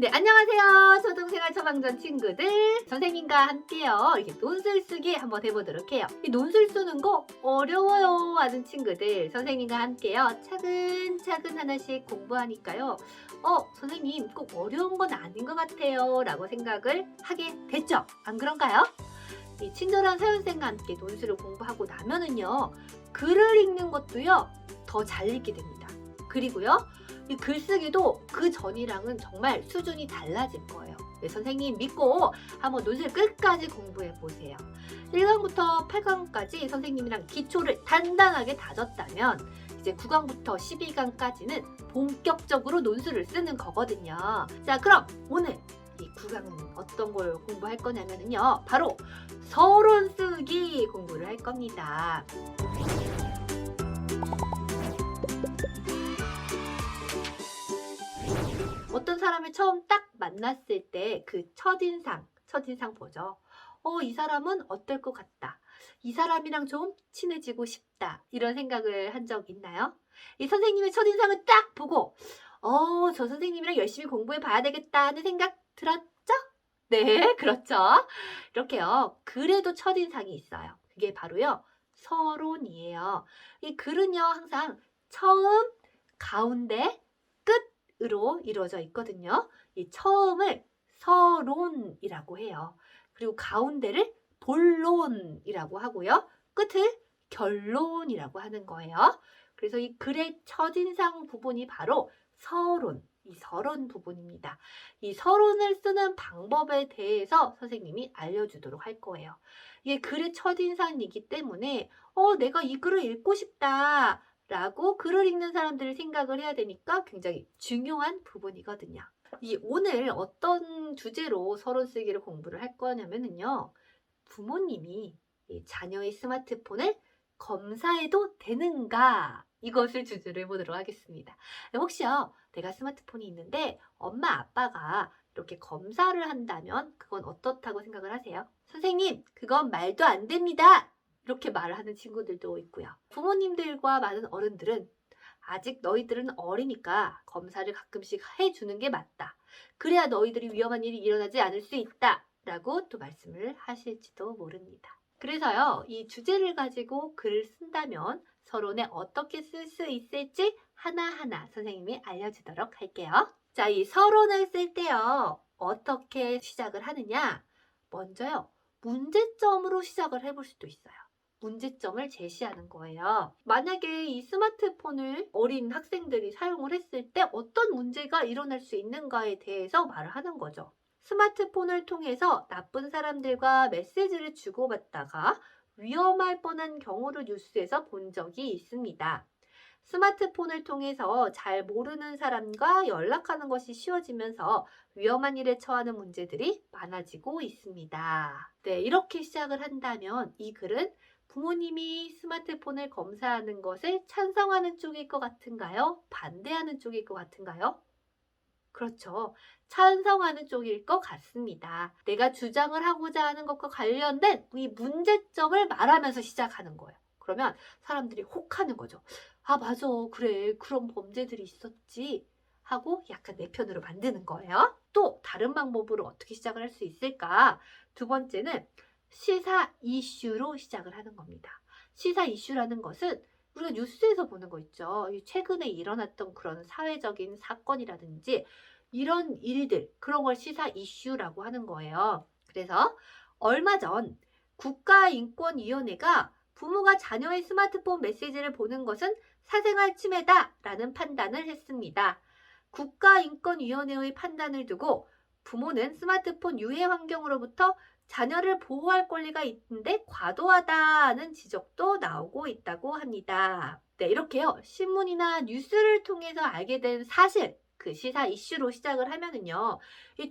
네, 안녕하세요. 초등생활 처방전 친구들. 선생님과 함께요. 이렇게 논술 쓰기 한번 해보도록 해요. 이 논술 쓰는 거 어려워요 하는 친구들. 선생님과 함께요. 차근차근 하나씩 공부하니까요. 선생님 꼭 어려운 건 아닌 것 같아요. 라고 생각을 하게 됐죠? 안 그런가요? 이 친절한 사연생과 함께 논술을 공부하고 나면은요. 글을 읽는 것도요. 더 잘 읽게 됩니다. 그리고요. 이 글쓰기도 그 전이랑은 정말 수준이 달라질 거예요. 네, 선생님 믿고 한번 논술 끝까지 공부해 보세요. 1강부터 8강까지 선생님이랑 기초를 단단하게 다졌다면 이제 9강부터 12강까지는 본격적으로 논술을 쓰는 거거든요. 자, 그럼 오늘 이 9강은 어떤 걸 공부할 거냐면요. 바로 서론 쓰기 공부를 할 겁니다. 어떤 사람을 처음 딱 만났을 때 그 첫인상 보죠. 이 사람은 어떨 것 같다. 이 사람이랑 좀 친해지고 싶다. 이런 생각을 한 적 있나요? 이 선생님의 첫인상을 딱 보고, 저 선생님이랑 열심히 공부해 봐야 되겠다 하는 생각 들었죠? 네, 그렇죠. 이렇게요. 글에도 첫인상이 있어요. 그게 바로요. 서론이에요. 이 글은요, 항상 처음, 가운데, 으로 이루어져 있거든요. 이 처음을 서론이라고 해요. 그리고 가운데를 본론이라고 하고요. 끝을 결론이라고 하는 거예요. 그래서 이 글의 첫인상 부분이 바로 서론, 이 서론 부분입니다. 이 서론을 쓰는 방법에 대해서 선생님이 알려주도록 할 거예요. 이게 글의 첫인상이기 때문에 내가 이 글을 읽고 싶다. 라고 글을 읽는 사람들을 생각을 해야 되니까 굉장히 중요한 부분이거든요. 오늘 어떤 주제로 서론 쓰기를 공부를 할 거냐면요. 부모님이 자녀의 스마트폰을 검사해도 되는가? 이것을 주제로 해보도록 하겠습니다. 혹시요, 내가 스마트폰이 있는데 엄마, 아빠가 이렇게 검사를 한다면 그건 어떻다고 생각을 하세요? 선생님, 그건 말도 안 됩니다. 이렇게 말을 하는 친구들도 있고요. 부모님들과 많은 어른들은 아직 너희들은 어리니까 검사를 가끔씩 해주는 게 맞다. 그래야 너희들이 위험한 일이 일어나지 않을 수 있다. 라고 또 말씀을 하실지도 모릅니다. 그래서요, 이 주제를 가지고 글을 쓴다면 서론에 어떻게 쓸 수 있을지 하나하나 선생님이 알려주도록 할게요. 자, 이 서론을 쓸 때요, 어떻게 시작을 하느냐? 먼저요, 문제점으로 시작을 해볼 수도 있어요. 문제점을 제시하는 거예요. 만약에 이 스마트폰을 어린 학생들이 사용을 했을 때 어떤 문제가 일어날 수 있는가에 대해서 말을 하는 거죠. 스마트폰을 통해서 나쁜 사람들과 메시지를 주고받다가 위험할 뻔한 경우를 뉴스에서 본 적이 있습니다. 스마트폰을 통해서 잘 모르는 사람과 연락하는 것이 쉬워지면서 위험한 일에 처하는 문제들이 많아지고 있습니다. 네, 이렇게 시작을 한다면 이 글은 부모님이 스마트폰을 검사하는 것을 찬성하는 쪽일 것 같은가요? 반대하는 쪽일 것 같은가요? 그렇죠. 찬성하는 쪽일 것 같습니다. 내가 주장을 하고자 하는 것과 관련된 이 문제점을 말하면서 시작하는 거예요. 그러면 사람들이 혹하는 거죠. 아, 맞아. 그래. 그런 범죄들이 있었지. 하고 약간 내 편으로 만드는 거예요. 또 다른 방법으로 어떻게 시작을 할 수 있을까? 두 번째는 시사 이슈로 시작을 하는 겁니다. 시사 이슈라는 것은 우리가 뉴스에서 보는 거 있죠. 최근에 일어났던 그런 사회적인 사건이라든지 이런 일들, 그런 걸 시사 이슈라고 하는 거예요. 그래서 얼마 전 국가인권위원회가 부모가 자녀의 스마트폰 메시지를 보는 것은 사생활 침해다라는 판단을 했습니다. 국가인권위원회의 판단을 두고 부모는 스마트폰 유해 환경으로부터 자녀를 보호할 권리가 있는데 과도하다는 지적도 나오고 있다고 합니다. 네, 이렇게요. 신문이나 뉴스를 통해서 알게 된 사실, 그 시사 이슈로 시작을 하면은요.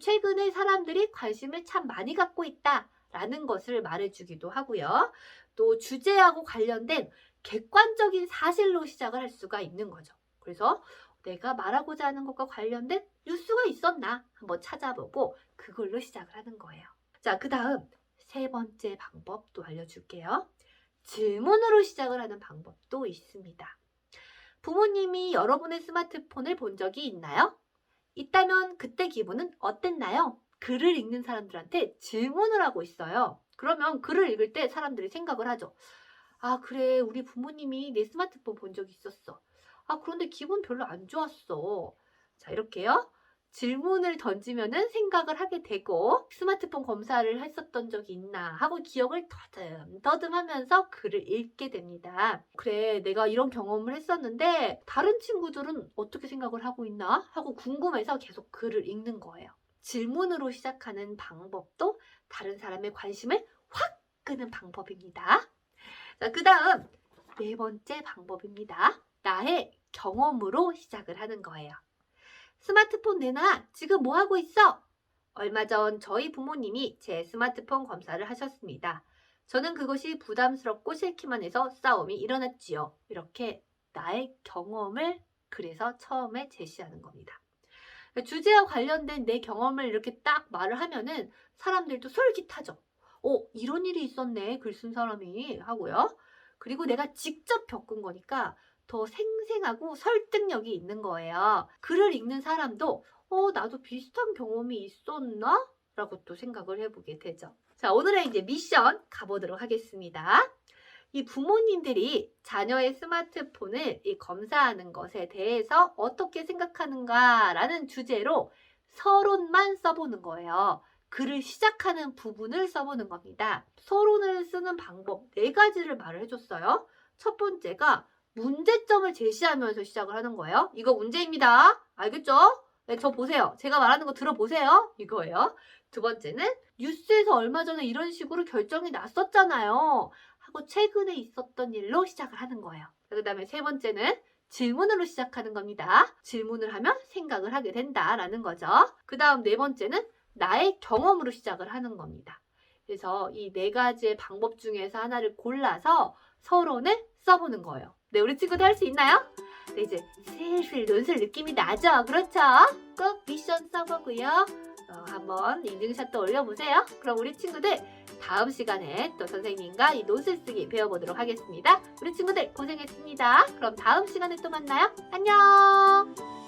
최근에 사람들이 관심을 참 많이 갖고 있다라는 것을 말해주기도 하고요. 또 주제하고 관련된 객관적인 사실로 시작을 할 수가 있는 거죠. 그래서 내가 말하고자 하는 것과 관련된 뉴스가 있었나 한번 찾아보고 그걸로 시작을 하는 거예요. 자, 그 다음 세 번째 방법도 알려줄게요. 질문으로 시작을 하는 방법도 있습니다. 부모님이 여러분의 스마트폰을 본 적이 있나요? 있다면 그때 기분은 어땠나요? 글을 읽는 사람들한테 질문을 하고 있어요. 그러면 글을 읽을 때 사람들이 생각을 하죠. 아, 그래. 우리 부모님이 내 스마트폰 본 적이 있었어. 아, 그런데 기분 별로 안 좋았어. 자, 이렇게요. 질문을 던지면은 생각을 하게 되고 스마트폰 검사를 했었던 적이 있나 하고 기억을 더듬하면서 글을 읽게 됩니다. 그래, 내가 이런 경험을 했었는데 다른 친구들은 어떻게 생각을 하고 있나 하고 궁금해서 계속 글을 읽는 거예요. 질문으로 시작하는 방법도 다른 사람의 관심을 확 끄는 방법입니다. 자, 그 다음 네 번째 방법입니다. 나의 경험으로 시작을 하는 거예요. 스마트폰 내놔. 지금 뭐 하고 있어? 얼마 전 저희 부모님이 제 스마트폰 검사를 하셨습니다. 저는 그것이 부담스럽고 싫기만 해서 싸움이 일어났지요. 이렇게 나의 경험을 그래서 처음에 제시하는 겁니다. 주제와 관련된 내 경험을 이렇게 딱 말을 하면은 사람들도 솔깃하죠. 이런 일이 있었네. 글 쓴 사람이 하고요. 그리고 내가 직접 겪은 거니까 더 생생하고 설득력이 있는 거예요. 글을 읽는 사람도 나도 비슷한 경험이 있었나? 라고 또 생각을 해보게 되죠. 자, 오늘의 이제 미션 가보도록 하겠습니다. 이 부모님들이 자녀의 스마트폰을 검사하는 것에 대해서 어떻게 생각하는가라는 주제로 서론만 써보는 거예요. 글을 시작하는 부분을 써보는 겁니다. 서론을 쓰는 방법 4가지를 말을 해줬어요. 첫 번째가 문제점을 제시하면서 시작을 하는 거예요. 이거 문제입니다. 알겠죠? 네, 저 보세요. 제가 말하는 거 들어보세요. 이거예요. 두 번째는 뉴스에서 얼마 전에 이런 식으로 결정이 났었잖아요. 하고 최근에 있었던 일로 시작을 하는 거예요. 그 다음에 세 번째는 질문으로 시작하는 겁니다. 질문을 하면 생각을 하게 된다라는 거죠. 그 다음 네 번째는 나의 경험으로 시작을 하는 겁니다. 그래서 이 4가지의 방법 중에서 하나를 골라서 서론을 써보는 거예요. 네, 우리 친구도 할 수 있나요? 네, 이제 슬슬 논술 느낌이 나죠? 그렇죠? 꼭 미션 써보고요. 한번 인증샷도 올려보세요. 그럼 우리 친구들 다음 시간에 또 선생님과 이 논술 쓰기 배워보도록 하겠습니다. 우리 친구들 고생했습니다. 그럼 다음 시간에 또 만나요. 안녕!